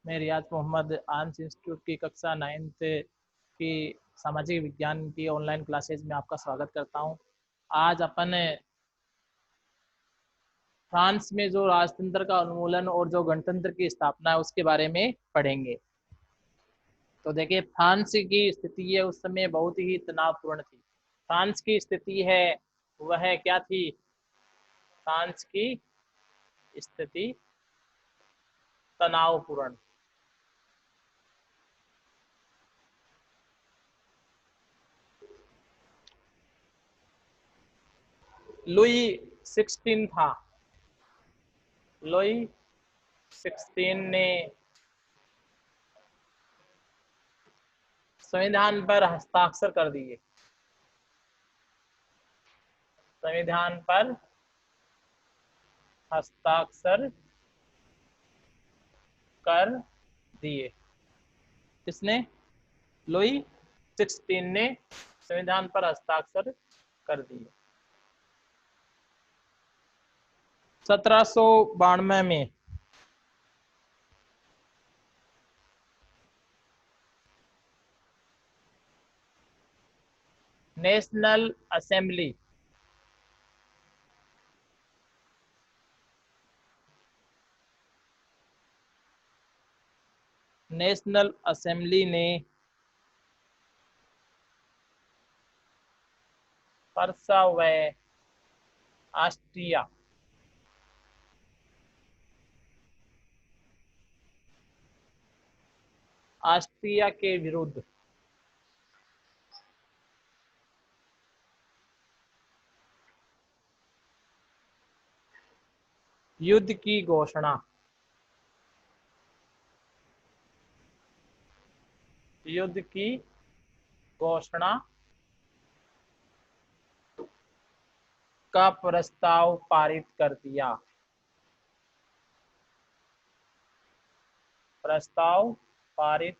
मैं रियाज Mohammad arms institute की कक्षा 9th की सामाजिक विज्ञान की ऑनलाइन क्लासेज में आपका स्वागत करता हूं। आज अपन फ्रांस में जो राजतंत्र का उन्मूलन और जो गणतंत्र की स्थापना है उसके बारे में पढ़ेंगे। तो देखिए, फ्रांस की स्थिति है उस समय बहुत ही तनावपूर्ण थी। फ्रांस की स्थिति है वह क्या थी? फ्रांस की स्थिति तनावपूर्ण। लुई 16 था। लुई 16 ने संविधान पर हस्ताक्षर कर दिए। संविधान पर हस्ताक्षर कर दिए। किसने? लुई 16 ने संविधान पर हस्ताक्षर कर दिए। 1792 में नेशनल असेंबली नेशनल असेंबली ने परसा व ऑस्ट्रिया ऑस्ट्रिया के विरुद्ध युद्ध की घोषणा युद्ध की घोषणा का प्रस्ताव पारित कर दिया। प्रस्ताव पारित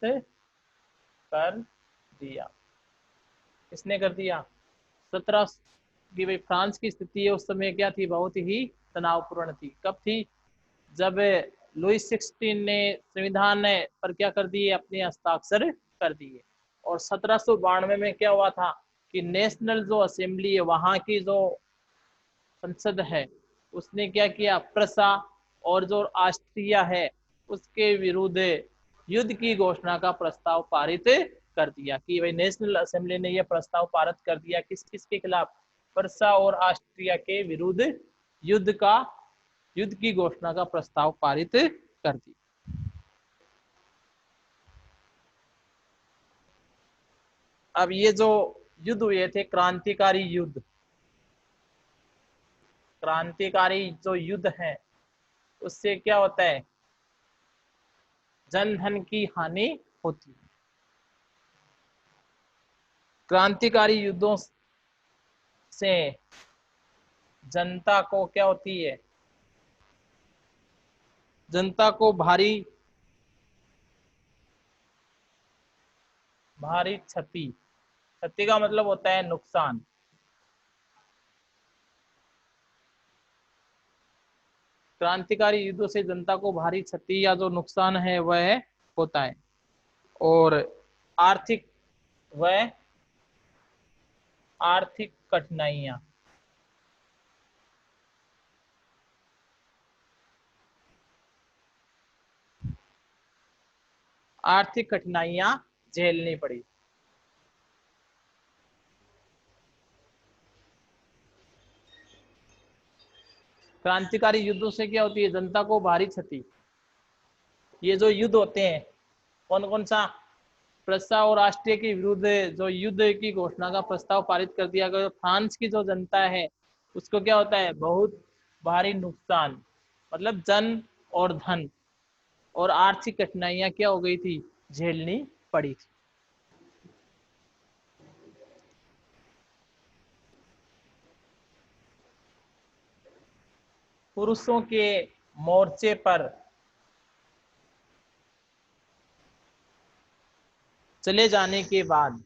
कर दिया। किसने कर दिया? 17 की भाई फ्रांस की स्थिति है उस समय क्या थी? बहुत ही तनावपूर्ण थी। कब थी? जब लुई 16 ने संविधान पर क्या कर दिए? अपने हस्ताक्षर कर दिए। और 1792 में क्या हुआ था कि नेशनल जो असेंबली है वहां की जो संसद है उसने क्या किया? प्रसा और जो ऑस्ट्रिया है उसके विरुद्ध युद्ध की घोषणा का प्रस्ताव पारित कर दिया। कि भाई नेशनल असेंबली ने यह प्रस्ताव पारित कर दिया किस किस के खिलाफ? प्रसा और ऑस्ट्रिया के विरुद्ध युद्ध की घोषणा का प्रस्ताव पारित कर दिया। अब ये जो युद्ध हुए थे क्रांतिकारी युद्ध, क्रांतिकारी जो युद्ध है उससे क्या होता है? जन धन की हानि होती है। क्रांतिकारी युद्धों से जनता को क्या होती है? जनता को भारी भारी क्षति। क्षति का मतलब होता है नुकसान। क्रांतिकारी युद्धों से जनता को भारी क्षति या जो नुकसान है वह होता है। और आर्थिक वह आर्थिक कठिनाइयां आर्थिक कठिनाइयां झेलनी पड़ी। क्रांतिकारी युद्धों से क्या होती है? जनता को भारी क्षति। ये जो युद्ध होते हैं कौन कौन सा? प्रस्ताव और राष्ट्रीय के विरुद्ध जो युद्ध की घोषणा का प्रस्ताव पारित कर दिया गया। फ्रांस की जो जनता है उसको क्या होता है? बहुत भारी नुकसान, मतलब जन और धन और आर्थिक कठिनाइयां क्या हो गई थी? झेलनी पड़ी थी। पुरुषों के मोर्चे पर चले जाने के बाद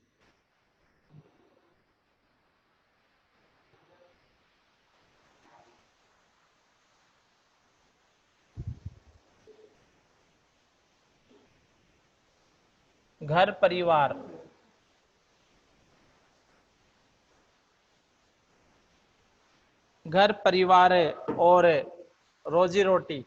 घर परिवार, घर परिवार और रोजी रोटी,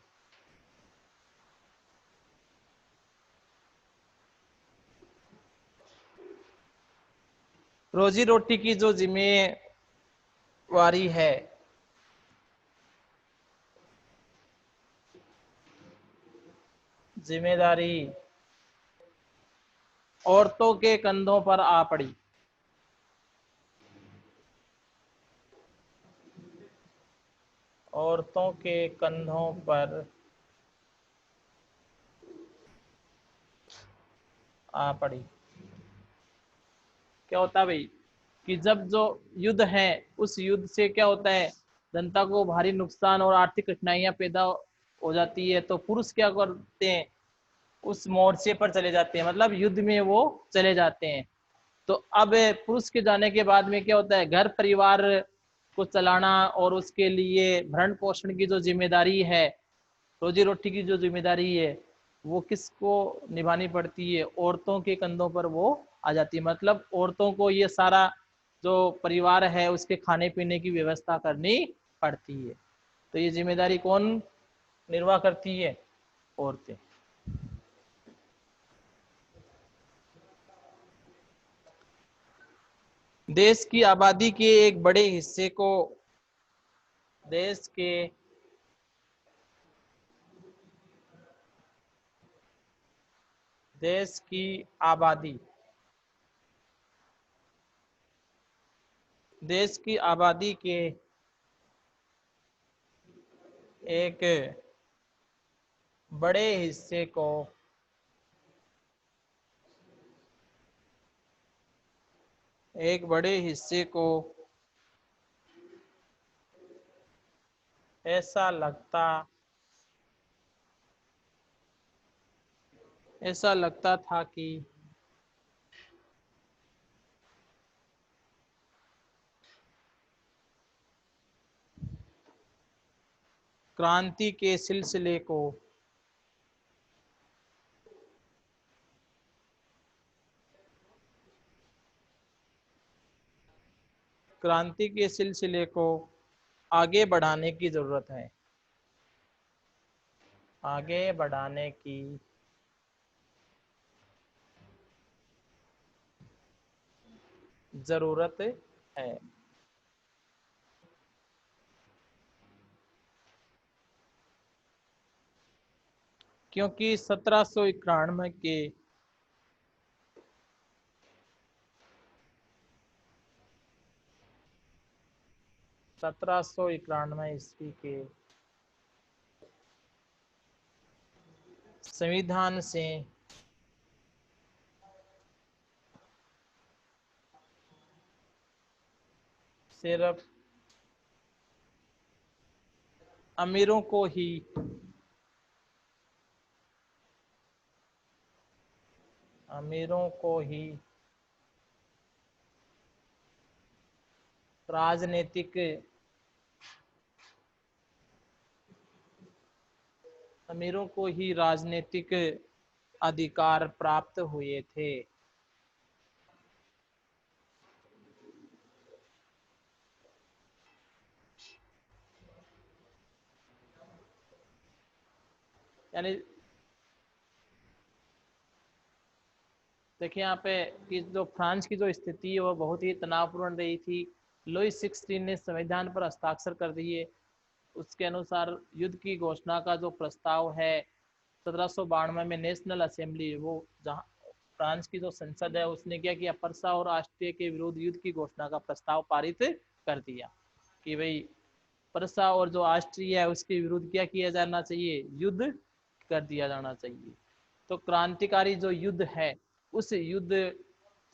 रोजी रोटी की जो जिम्मेवारी है जिम्मेदारी औरतों के कंधों पर आ पड़ी। औरतों के कंधों पर आ पड़ी। क्या होता है भाई कि जब जो युद्ध है उस युद्ध से क्या होता है, जनता को भारी नुकसान और आर्थिक कठिनाइयां पैदा हो जाती है, तो पुरुष क्या करते हैं, उस मोर्चे पर चले जाते हैं, मतलब युद्ध में वो चले जाते हैं। तो अब पुरुष के जाने के बाद में क्या होता है, घर परिवार को चलाना और उसके लिए भरण पोषण की जो जिम्मेदारी है, रोजी रोटी की जो जिम्मेदारी है, वो किसको निभानी पड़ती है, औरतों के कंधों पर वो आ जाती है। मतलब औरतों को ये सारा जो परिवार है उसके खाने पीने की व्यवस्था करनी पड़ती है। तो ये जिम्मेदारी कौन निर्वाह करती है, औरतें। देश की आबादी के एक बड़े हिस्से को देश के देश की आबादी देश की आबादी के एक बड़े हिस्से को एक बड़े हिस्से को ऐसा लगता ऐसा लगता था कि क्रांति के सिलसिले को क्रांति के सिलसिले को आगे बढ़ाने की जरूरत है। आगे बढ़ाने की जरूरत है। क्योंकि 1791 के 1791 ईस्वी के संविधान से सिर्फ अमीरों को ही अमीरों को ही राजनीतिक अमीरों को ही राजनीतिक अधिकार प्राप्त हुए थे। यानी देखिए यहाँ पे कि जो फ्रांस की जो स्थिति है वो बहुत ही तनावपूर्ण रही थी। लुईस 16 ने संविधान पर हस्ताक्षर कर दिए। उसके अनुसार युद्ध की घोषणा का जो प्रस्ताव है 1792 में नेशनल असेंबली, वो जहाँ फ्रांस की जो संसद है उसने क्या किया, परसा और ऑस्ट्रिया के विरुद्ध युद्ध की घोषणा का प्रस्ताव पारित कर दिया कि भाई परसा और जो ऑस्ट्रिया है उसके विरुद्ध क्या किया जाना चाहिए, युद्ध कर दिया जाना चाहिए। तो क्रांतिकारी जो युद्ध है उस युद्ध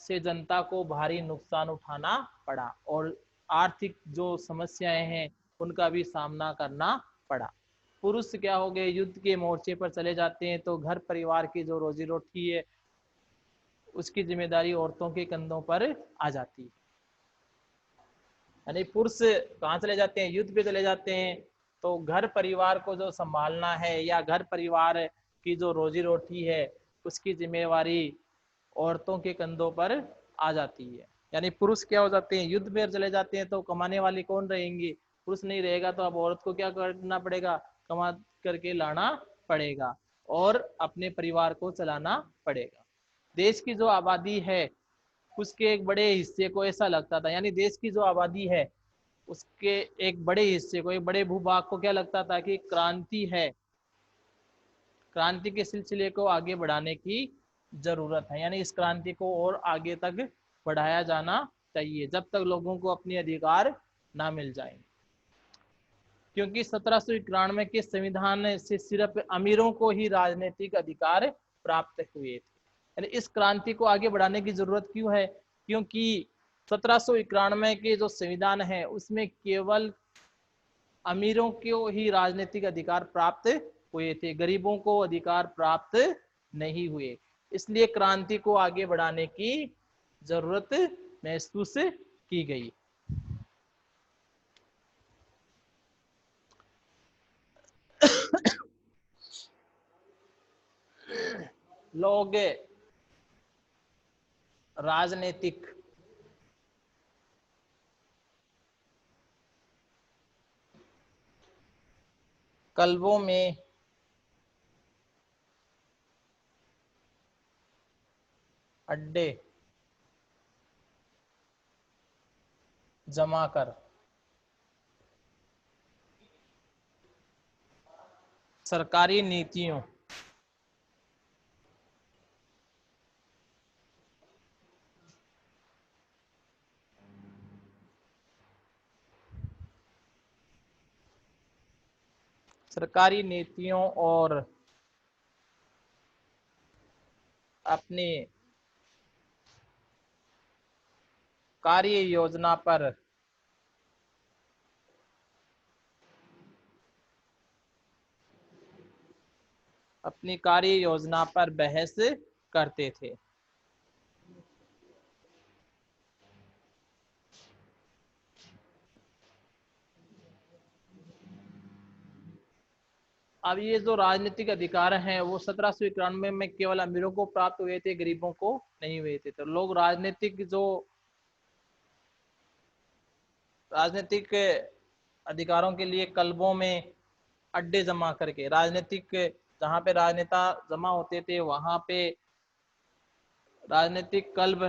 से जनता को भारी नुकसान उठाना पड़ा और आर्थिक जो समस्याएं हैं उनका भी सामना करना पड़ा। पुरुष क्या हो गए, युद्ध के मोर्चे पर चले जाते हैं, तो घर परिवार की जो रोजी रोटी है उसकी जिम्मेदारी औरतों के कंधों पर आ जाती है। यानी पुरुष कहाँ चले जाते हैं, युद्ध पे चले जाते हैं, तो घर परिवार को जो संभालना है या घर परिवार की जो रोजी रोटी है उसकी जिम्मेवारी औरतों के कंधों पर आ जाती है। यानी पुरुष क्या हो जाते हैं, युद्ध में चले जाते हैं तो कमाने वाले कौन रहेंगे, पुरुष नहीं रहेगा, तो अब औरत को क्या करना पड़ेगा, कमा करके लाना पड़ेगा और अपने परिवार को चलाना पड़ेगा। देश की जो आबादी है उसके एक बड़े हिस्से को ऐसा लगता था, यानी देश की जो आबादी है उसके एक बड़े हिस्से को, एक बड़े भूभाग को क्या लगता था कि क्रांति है, क्रांति के सिलसिले को आगे बढ़ाने की जरूरत है, यानी इस क्रांति को और आगे तक बढ़ाया जाना चाहिए जब तक लोगों को अपने अधिकार ना मिल जाए। क्योंकि 1791 के संविधान से सिर्फ अमीरों को ही राजनीतिक अधिकार प्राप्त हुए थे। यानी इस क्रांति को आगे बढ़ाने की जरूरत क्यों है, क्योंकि 1791 के जो संविधान है उसमें केवल अमीरों को ही राजनीतिक अधिकार प्राप्त हुए थे, गरीबों को अधिकार प्राप्त नहीं हुए। इसलिए क्रांति को आगे बढ़ाने की जरूरत महसूस की गई। लोग राजनीतिक क्लबों में अड्डे जमा कर सरकारी नीतियों सरकारी नीतियों और अपनी कार्य योजना पर बहस करते थे। अब ये जो राजनीतिक अधिकार हैं वो 1791 में केवल अमीरों को प्राप्त हुए थे, गरीबों को नहीं हुए थे। तो लोग राजनीतिक अधिकारों के लिए क्लबों में अड्डे जमा करके, राजनीतिक जहाँ पे राजनेता जमा होते थे वहां पे राजनीतिक क्लब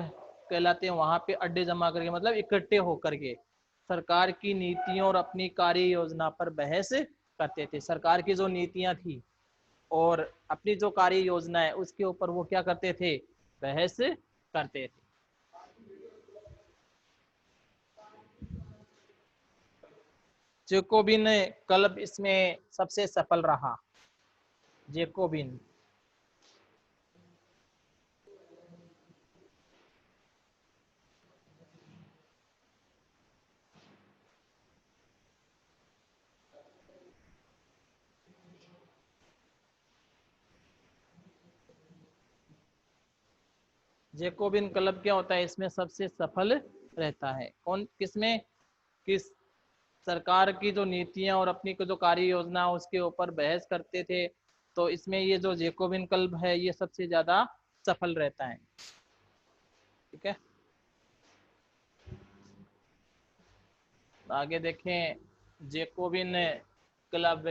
कहलाते हैं, वहां पे अड्डे जमा करके मतलब इकट्ठे होकर के सरकार की नीतियों और अपनी कार्य योजना पर बहस करते थे। सरकार की जो नीतियां थी और अपनी जो कार्य योजना है उसके ऊपर वो क्या करते थे, बहस करते थे। जेकोबिन क्लब इसमें सबसे सफल रहा। जेकोबिन जेकोबिन क्लब क्या होता है, इसमें सबसे सफल रहता है। कौन किसमें, किस सरकार की जो नीतियां और अपनी जो कार्य योजना उसके ऊपर बहस करते थे, तो इसमें ये जो जेकोबिन क्लब है ये सबसे ज्यादा सफल रहता है। ठीक है, आगे देखें। जेकोबिन क्लब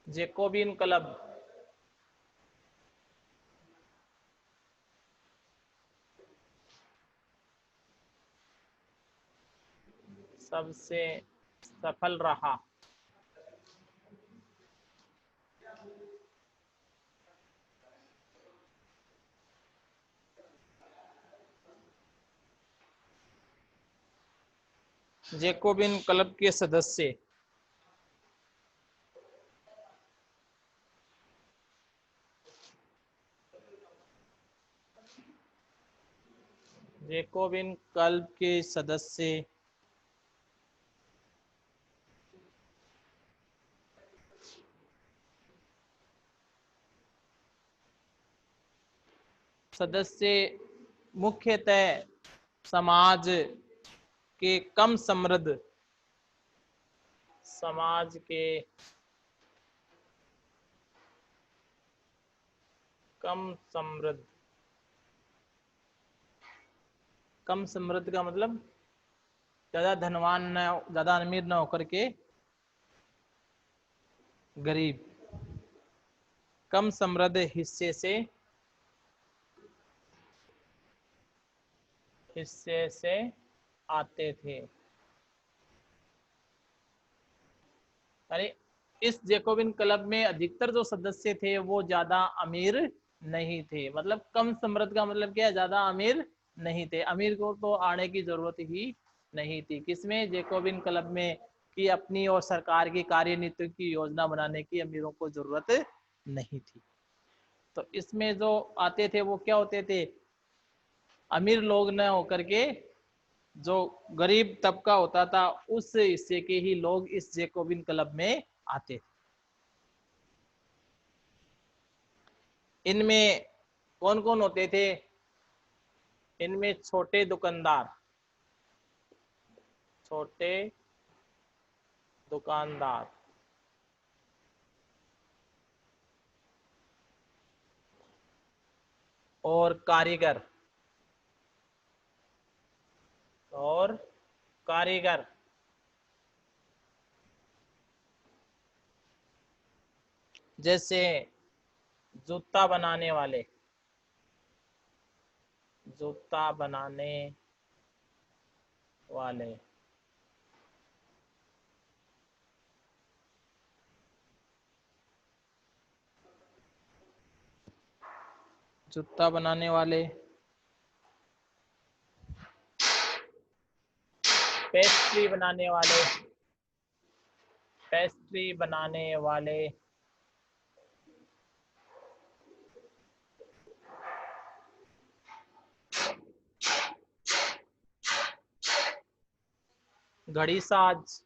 जेकोबिन क्लब सबसे सफल रहा। जेकोबिन क्लब के सदस्य जैकोबिन क्लब के सदस्य मुख्यतः समाज के कम समृद्ध समाज के कम समृद्ध कम समृद्ध का मतलब ज्यादा धनवान न, ज्यादा अमीर न होकर के गरीब, कम समृद्ध हिस्से से आते थे। अरे इस जैकोबिन क्लब में अधिकतर जो सदस्य थे वो ज्यादा अमीर नहीं थे। मतलब कम समृद्ध का मतलब क्या है, ज्यादा अमीर नहीं थे। अमीर को तो आने की जरूरत ही नहीं थी। किसमें? जैकोबिन क्लब में, कि अपनी और सरकार की कार्यनीति की योजना बनाने की अमीरों को जरूरत नहीं थी। तो इसमें जो आते थे वो क्या होते थे? अमीर लोग न होकर के जो गरीब तबका होता था उस हिस्से के ही लोग इस जैकोबिन क्लब में आते थे। इनमें कौन कौन होते थे? इनमें छोटे दुकानदार और कारीगर जैसे जूता बनाने वाले जूता बनाने वाले, पेस्ट्री बनाने वाले घड़ी साज,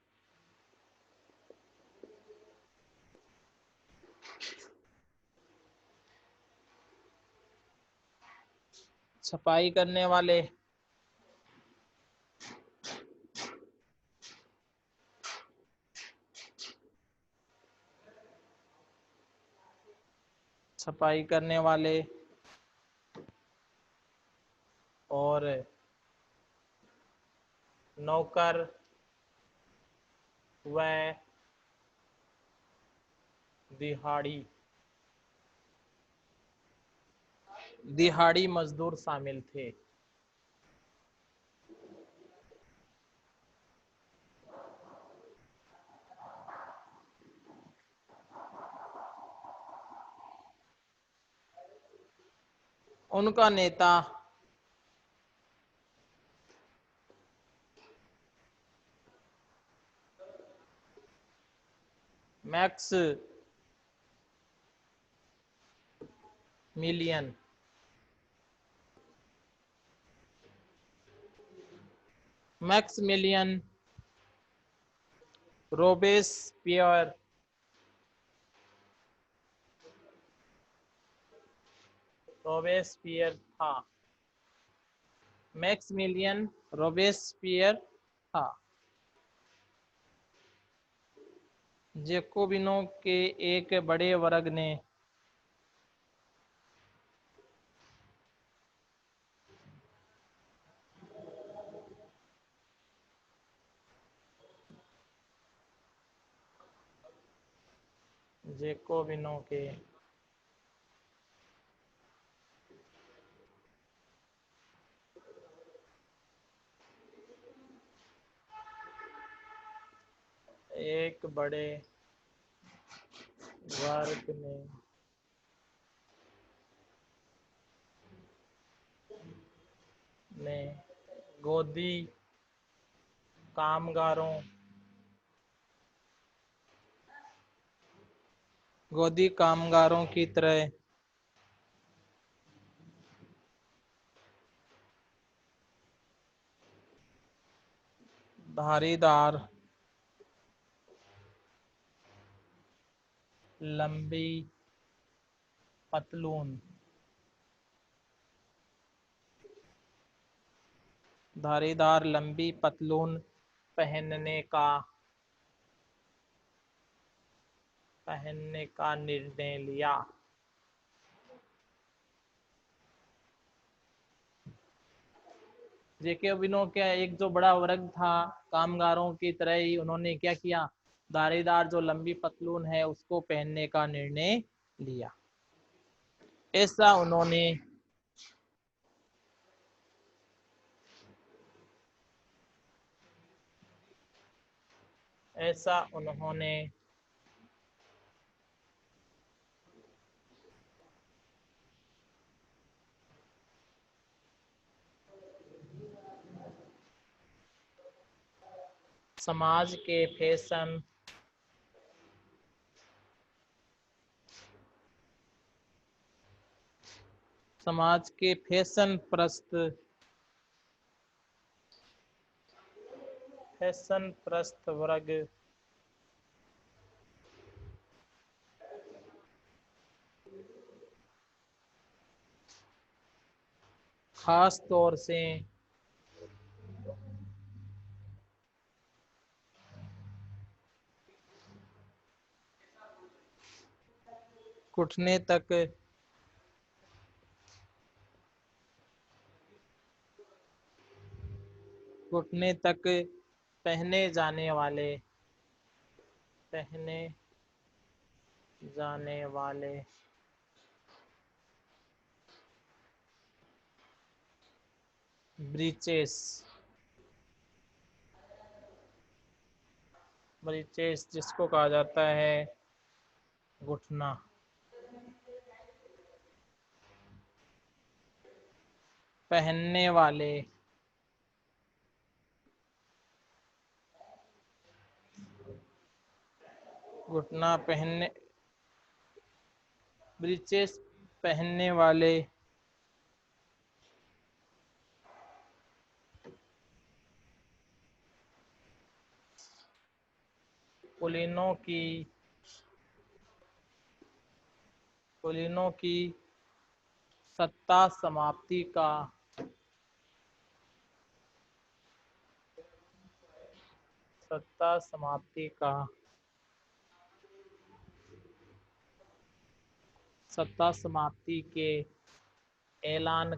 छपाई करने वाले, और नौकर व दिहाड़ी मजदूर शामिल थे। उनका नेता मैक्स मिलियन रोबेस्पियर था। मैक्सिमिलियन रोबेस्पियर था। जैकोबिनों के एक बड़े वर्ग ने जैकोबिनों के एक बड़े वर्ग ने गोदी कामगारों की तरह धारीदार लंबी पतलून, धारीदार लंबी पतलून पहनने का निर्णय लिया। जैकोबिनों का एक जो बड़ा वर्ग था कामगारों की तरह ही, उन्होंने क्या किया, धारीदार जो लंबी पतलून है उसको पहनने का निर्णय लिया। ऐसा उन्होंने समाज के फैशन प्रस्त वर्ग खास तौर से घुटने तक पहने जाने वाले ब्रीचेस जिसको कहा जाता है घुटना, पहनने वाले घुटना पहनने ब्रीचेस पहनने वाले कुलीनों की सत्ता समाप्ति के ऐलान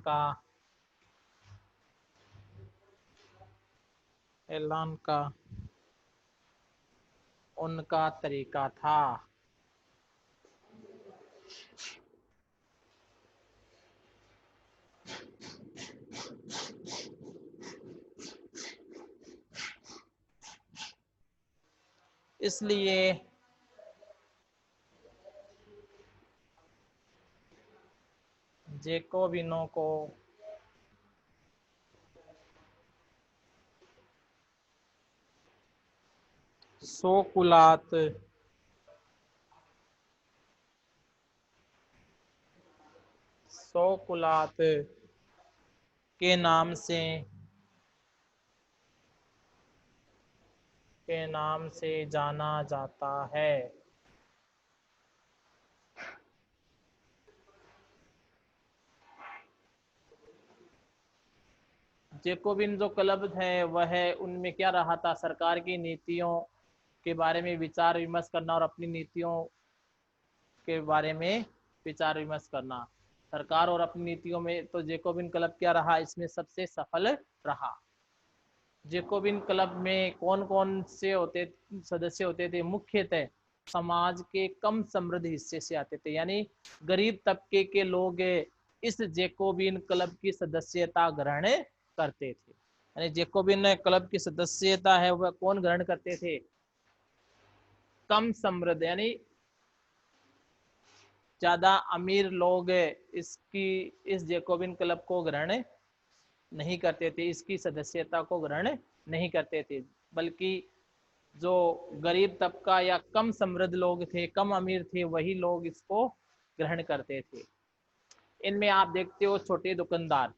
का उनका तरीका था। इसलिए जैकोबिनों को शोकुलात के नाम से जाना जाता है। जैकोबिन जो क्लब है वह उनमें क्या रहा था, सरकार की नीतियों के बारे में विचार विमर्श करना और अपनी नीतियों के बारे में विचार विमर्श करना। सरकार और अपनी नीतियों में तो जैकोबिन क्लब क्या रहा, इसमें सबसे सफल रहा। जैकोबिन क्लब में कौन कौन से सदस्य होते थे, मुख्यतः समाज के कम समृद्ध हिस्से से आते थे, यानी गरीब तबके के लोग इस जैकोबिन क्लब की सदस्यता ग्रहण करते थे। यानी जैकोबिन क्लब की सदस्यता है वह कौन ग्रहण करते थे, कम समृद्ध यानी ज्यादा अमीर लोग इस जैकोबिन क्लब को ग्रहण नहीं करते थे, इसकी सदस्यता को ग्रहण नहीं करते थे, बल्कि जो गरीब तबका या कम समृद्ध लोग थे, कम अमीर थे, वही लोग इसको ग्रहण करते थे। इनमें आप देखते हो छोटे दुकानदार,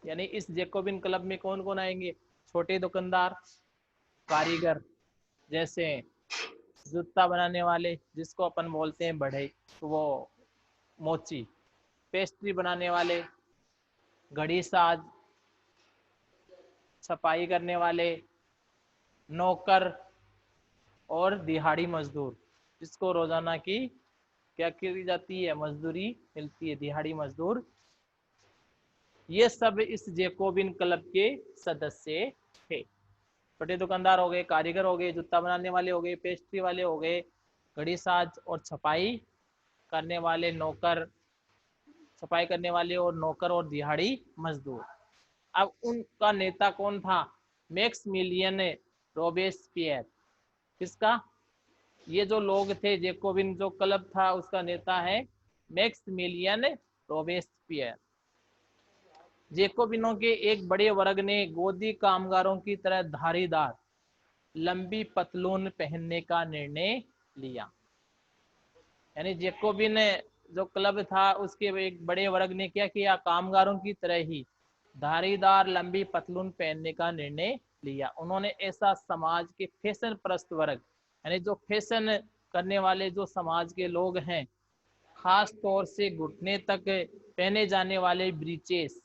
यानी इस जैकोबिन क्लब में कौन कौन आएंगे, छोटे दुकानदार, कारीगर, जैसे जूता बनाने वाले जिसको अपन बोलते हैं बढ़ई, तो वो मोची, पेस्ट्री बनाने वाले, घड़ी साज, सफाई करने वाले, नौकर और दिहाड़ी मजदूर, जिसको रोजाना की क्या की जाती है, मजदूरी मिलती है, दिहाड़ी मजदूर, ये सब इस जेकोबिन क्लब के सदस्य थे। छोटे दुकानदार हो गए, कारीगर हो गए, जूता बनाने वाले हो गए, पेस्ट्री वाले हो गए, घड़ी साज और छपाई करने वाले नौकर, सफाई करने वाले और नौकर और दिहाड़ी मजदूर। अब उनका नेता कौन था, मैक्समिलियन रोबेस्पियर। किसका, ये जो लोग थे, जेकोबिन जो क्लब था उसका नेता है मैक्समिलियन रोबेस्पियर। जेकोबिनों के एक बड़े वर्ग ने गोदी कामगारों की तरह धारीदार लंबी पतलून पहनने का निर्णय लिया। यानी जेकोबिन जो क्लब था उसके एक बड़े वर्ग ने क्या किया, कामगारों की तरह ही धारीदार लंबी पतलून पहनने का निर्णय लिया। उन्होंने ऐसा समाज के फैशन प्रस्त वर्ग, यानी जो फैशन करने वाले जो समाज के लोग हैं, खास तौर से घुटने तक पहने जाने वाले ब्रीचेस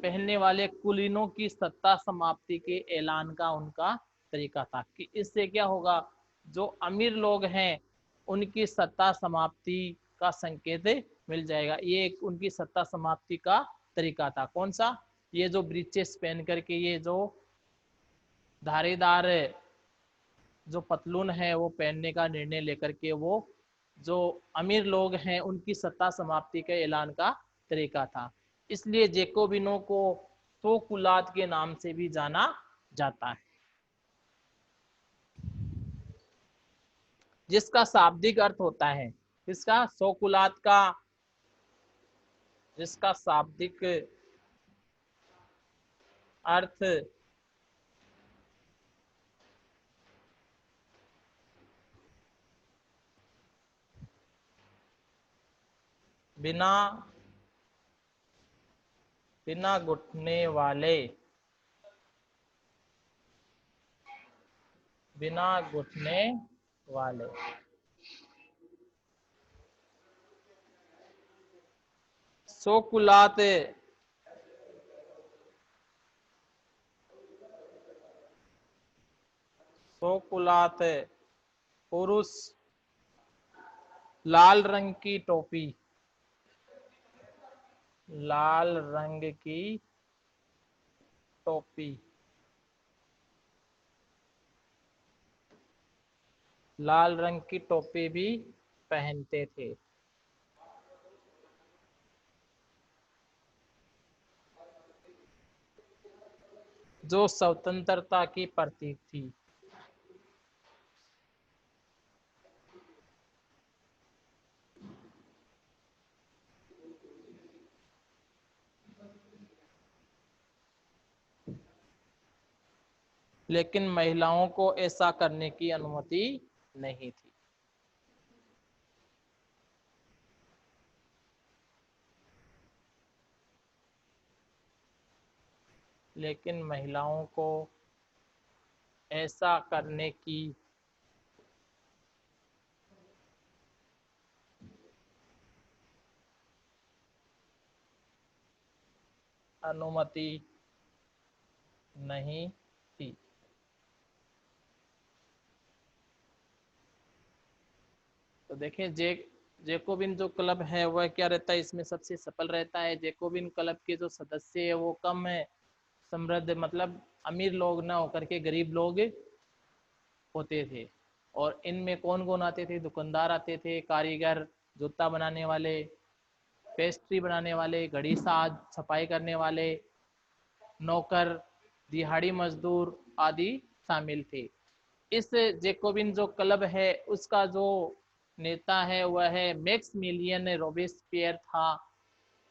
पहनने वाले कुलीनों की सत्ता समाप्ति के ऐलान का उनका तरीका था कि इससे क्या होगा, जो अमीर लोग हैं उनकी सत्ता समाप्ति का संकेत मिल जाएगा। ये एक उनकी सत्ता समाप्ति का तरीका था। कौन सा, ये जो ब्रीचेस पहन करके, ये जो धारीदार जो पतलून है वो पहनने का निर्णय लेकर के, वो जो अमीर लोग हैं उनकी सत्ता समाप्ति के ऐलान का तरीका था। इसलिए जेकोबिनों को सोकुलात के नाम से भी जाना जाता है, जिसका शाब्दिक अर्थ होता है, इसका सोकुलात का, जिसका शाब्दिक अर्थ बिना बिना घुटने वाले, बिना घुटने वाले। सोकुलात सोकुलात पुरुष लाल रंग की टोपी, लाल रंग की टोपी, लाल रंग की टोपी भी पहनते थे। जो स्वतंत्रता की प्रतीक थी। लेकिन महिलाओं को ऐसा करने की अनुमति नहीं थी। लेकिन महिलाओं को ऐसा करने की अनुमति नहीं थी। तो देखें, जेकोबिन जो क्लब है वह क्या रहता है, इसमें सबसे सफल रहता है। जेकोबिन क्लब के जो सदस्य है वो कम है समृद्ध, मतलब अमीर लोग ना होकर के गरीब लोग होते थे। और इनमें कौन कौन आते थे, दुकानदार आते थे, कारीगर, जूता बनाने वाले, पेस्ट्री बनाने वाले, घड़ी साज, सफाई करने वाले, नौकर, दिहाड़ी मजदूर आदि शामिल थे। इस जेकोबिन जो क्लब है उसका जो नेता है वह है मैक्समिलियन रोबेस्पियर था।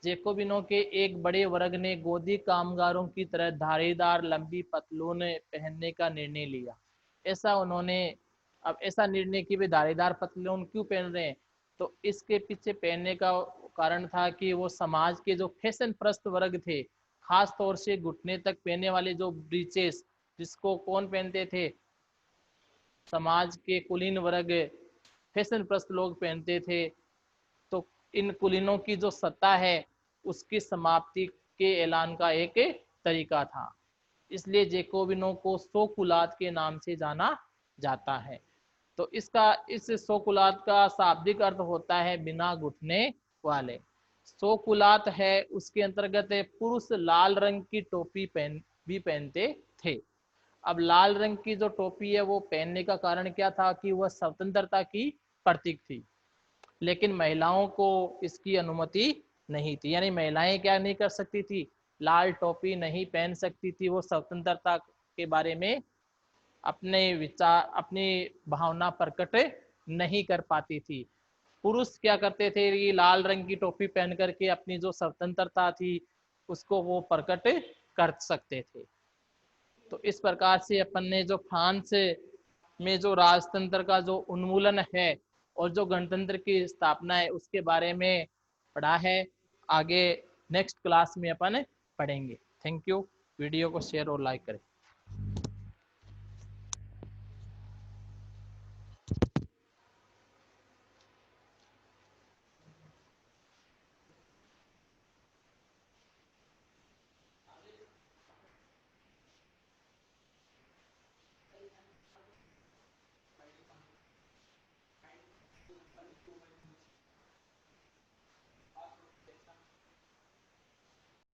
जेकोबिनों के एक बड़े वर्ग ने गोदी कामगारों की तरह धारीदार लंबी पतलून पहनने का निर्णय लिया। ऐसा उन्होंने, अब ऐसा निर्णय कि वे धारीदार पतलून क्यों पहन रहे हैं, तो इसके पीछे पहनने का कारण था कि वो समाज के जो फैशन प्रस्त वर्ग थे, खास तौर से घुटने तक पहनने वाले जो ब्रीचेस, जिसको कौन पहनते थे, समाज के कुलीन वर्ग, फैशन प्रस्त लोग पहनते थे। तो इन कुलीनों की जो सत्ता है उसकी समाप्ति के ऐलान का एक तरीका था। इसलिए जैकोबिनों को सौ कुलात के नाम से जाना जाता है। तो इस सौ कुलात का शाब्दिक अर्थ होता है बिना घुटने वाले। सौ कुलात है उसके अंतर्गत पुरुष लाल रंग की टोपी भी पहनते थे। अब लाल रंग की जो टोपी है वो पहनने का कारण क्या था कि वह स्वतंत्रता की प्रतीक थी, लेकिन महिलाओं को इसकी अनुमति नहीं थी। यानी महिलाएं क्या नहीं कर सकती थी, लाल टोपी नहीं पहन सकती थी। वो स्वतंत्रता के बारे में अपने विचार, अपनी भावना प्रकट नहीं कर पाती थी। पुरुष क्या करते थे, ये लाल रंग की टोपी पहन करके अपनी जो स्वतंत्रता थी उसको वो प्रकट कर सकते थे। तो इस प्रकार से अपन ने जो फ्रांस में जो राजतंत्र का जो उन्मूलन है और जो गणतंत्र की स्थापना है उसके बारे में पढ़ा है। आगे नेक्स्ट क्लास में अपन पढ़ेंगे। Thank you. वीडियो को शेयर और लाइक करें।